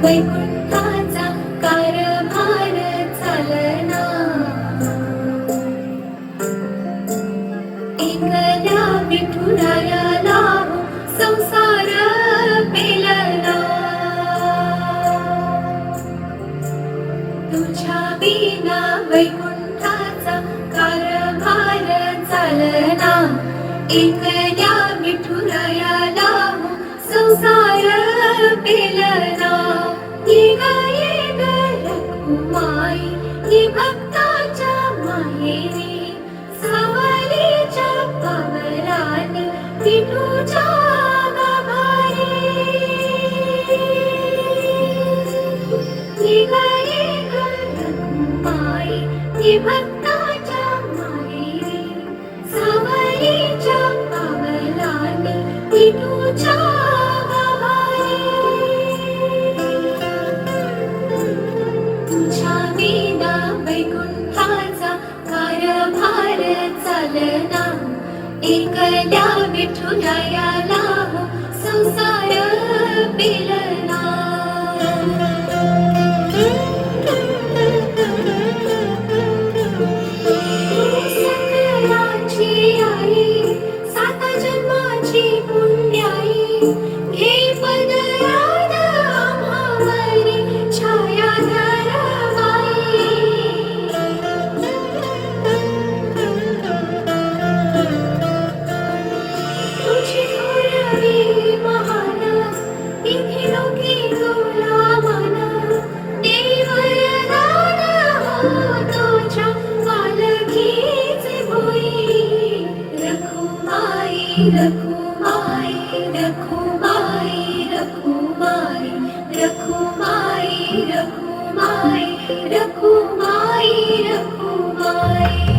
वैकुंठाचा कारभार चालना, एकल्या विठुरायाला संसार पेलला, तुझ्या विना वैकुंठाचा कारभार चालना, एकल्या विठुरायाला संसार पेलना. ये ग रखुमाई, ये भक्ताच्या माहेरी, सावलीच्या पावलाने विठूच्या गाभारी. ये ग रखुमाई, ये भक्ताच्या माहेरी, सावलीच्या पावलाने विठूच्या एकल्या विठुरायाला संसार पेलना. सकळाची आई, सात जन्माची पुण्याई, घे पदरात आम्हावरी छाया धरवाई. तुझी थोरवी महान, इथे लोके तुला मान, देई वरदान हो तुझ्या पालखीचे भुई. रखुमाई, रखुमाई, रखुमाई, रखुमाई, रखुमाई, रखुमाई, रखुमाई, रखुमाई.